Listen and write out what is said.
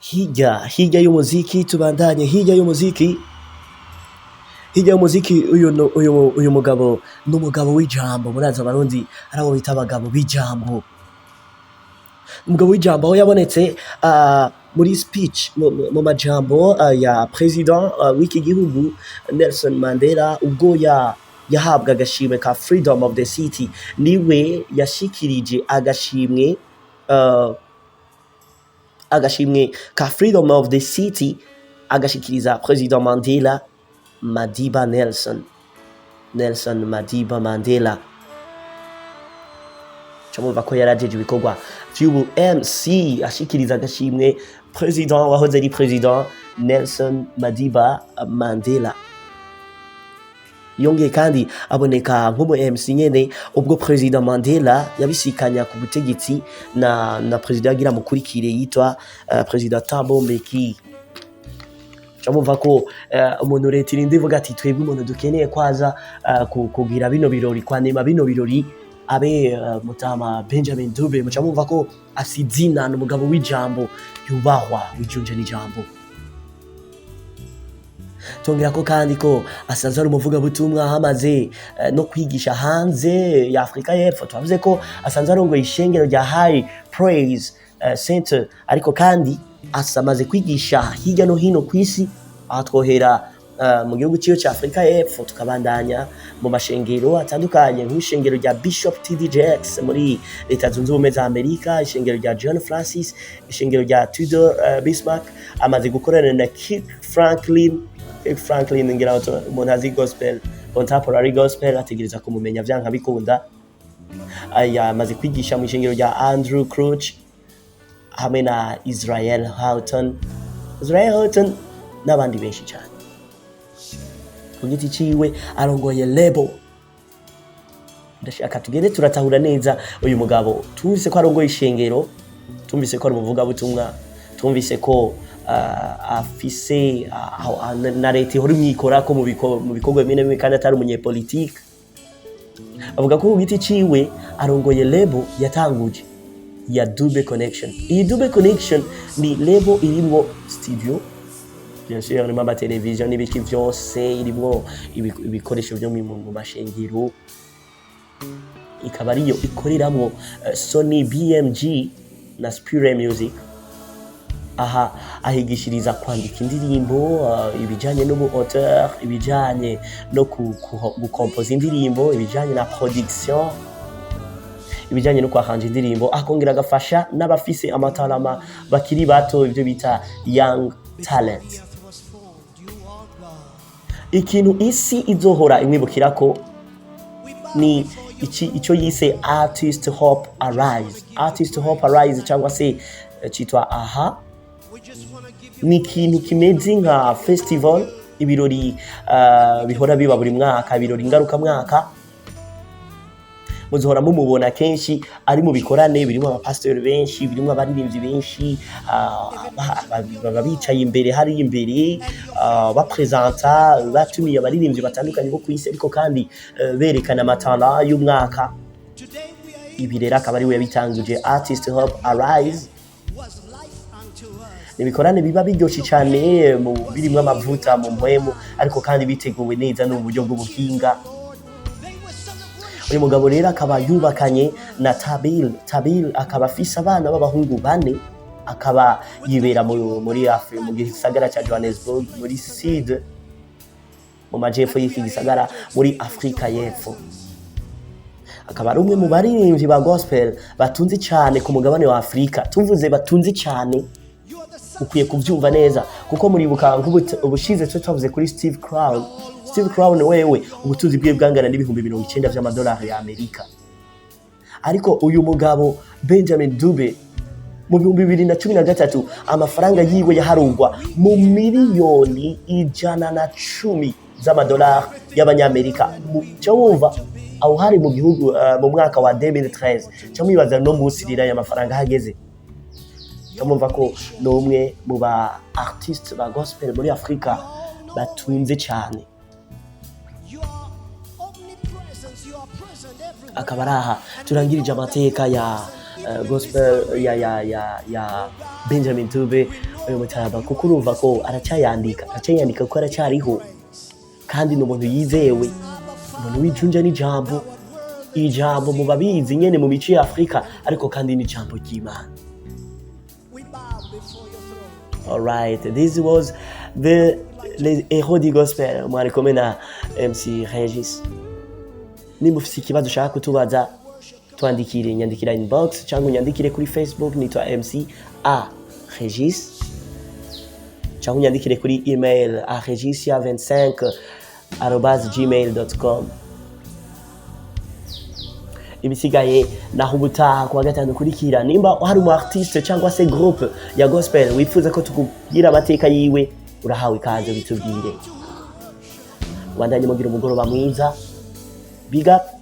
Hirya y'umuziki tubandanye, hirya y'umuziki uyu mugabo n'umugabo w'ijambo. Murazi abarundi ari abo bita abagabo b'ijambo. Umugabo w'ijambo aho yabonetse muri speech mu majambo ya president w'iki gihugu Nelson Mandela ubwo yahabwa agashimwe ka Freedom of the City. Niwe yashikirije agashimwe ka Freedom of the City agashikiriza President Madiba Nelson Madiba Mandela. Chamumva ko yarajeje ibikorwa vy'ubu MC ashikiriza agashimwe President wahoze ari President Nelson Madiba Mandela. Yongeye kandi aboneka nk'umu MC nyene ubwo President Mandela yabisikanya ku butegetsi na President agira mukurikire yitwa President Thabo Mbeki. Chamumva ko umuntu leta irinde ivuga ati twebwe umuntu dukeneye kwaza kugira bino birori kwanema bino birori abe Mutama Benjamin Dube. Mucamumva ko asidina n'umugabo w'ijambo yubahwa wijunje n'ijambo. Tongera ko kandi ko asanzwe ari umuvuga butumwa hamaze no kwigisha hanze ya Afrika y'Epfo. Twavuze ko asanzwe arongoye ishengero rya High Praise Center, ariko kandi asamaze kwigisha hirya no hino kw'isi. Aha twohera mu gihugu cyo cya Afrika y'Epfo tukabandanya mu mashengero atandukanye nk'ishengero rya Bishop T.D. Jakes muri Leta Zunze Ubumwe za Amerika, ishengero rya John Francis, ishengero rya Tudor Bismarck. Amaze gukorana na Kirk Franklin ngira umuntu azi gospel, contemporary gospel ategereza kumumenya vyanka bikunda. Amaze kwigisha mu ishengero rya Andrew Crouch hamwe na Israel Houghton n'abandi benshi cyane. Ku giti ciwe arongoye label. Ndashaka tugende turatahura neza uyu mugabo. Tumvise ko arongoye ishengero, tumvise ko ari umuvuga butumwa, tumvise ko afise na leta ihora imwikora ko mu bikorwa bimwe kandi atari umunyepolitike. Avuga ko ku giti ciwe arongoye label yatanguje ya Dube Connection. Iyi Dube Connection ni label irimwo studio, bien sûr irimo amateleviziyo n'ibiki vyose, irimwo ibikoresho vyo mu mashengero. Ikaba ariyo ikoreramwo Sony BMG na Spire Music. Aha ahigishiriza kwandika indirimbo, ibijanye n'ubu-auteur, ibijanye no gukompoza indirimbo, ibijanye na production, ibijanye no kwahanja indirimbo. Akongera agafasha n'abafise amatalama bakiri bato, ibyo bita young talent. Ikintu isi izohora imwibukira ko ni icyo yise Artist Hope Arise cyangwa se citwa AHA. Ni ikintu kimeze nka festival, ibirori bihora biba buri mwaka, ibirori ngaruka mwaka. Muzohora mumubona kenshi ari mu bikorane birimo abapastori benshi, birimo abaririmbyi benshi, baba bicaye imbere, hari imbere bapresenta, batumiye abaririmbyi batandukanye bo kw'isi, ariko kandi berekana amatala y'umwaka. Ibi rero akaba ari we yabitanguje Artist Hope Arise. Ibikorane biba biryoshye cyane, birimo amavuta mu mpwemu, ariko kandi biteguwe neza no mu buryo bw'ubuhinga. Uyu mugabo rero akaba yubakanye na Tabil akaba afise abana b'abahungu 4, akaba yibera muri Afrika mu gisagara cya Johannesburg muri Sud, mu majepfo y'iki gisagara muri Afrika y'Epfo. Akaba ari umwe mu baririmbyi ba gospel batunze cyane ku mugabane wa Afrika. Tuvuze batunze cyane, ukwiye kubyumva neza, kuko muribuka ubushize twavuze kuri Steve Crown wewe ubutunzi bwe bwangana n'ibihumbi 90 by'amadolari ya Amerika. Ariko uyu mugabo Benjamin Dube mu 2013 amafaranga yiwe yaharugwa mu miliyoni 110 z'amadolari y'abanyamerika. Cyo wumva aho hari mu gihugu mu mwaka wa 2013, cyo mwibaza no musirira ya mafaranga hageze. Tumumva ko no umwe mu ba artiste ba gospel muri Afrika batunze cyane. Akaba araha turangirije amateka ya gospel ya Benjamin Dube, uyu Mutarama, kuko urumva ko aracyayandika ko aracyariho, kandi ni umuntu yizewe, umuntu w'ijunja n'ijambo, ijambo mu babizi nyene mu mico ya Afrika, ariko kandi n'ijambo ry'Imana. Alright, this was les héros du gospel. Mwari kumwe na MC Regis. Nimba ufise ikibazo ushaka kutubaza, nyandikira inbox cyangwa unyandikire kuri Facebook, nitwa MC A Regis, cyangwa unyandikire kuri email aregisia25@gmail.com. Ibisigaye naho ubutaha kuwa gatanu kurikira. Nimba hari umu artiste cyangwa se groupe ya gospel wifuza ko tukubwira amateka yiwe, urahawe ikaze bitubwire. Wandanye mugira umugoroba mwiza. Big up.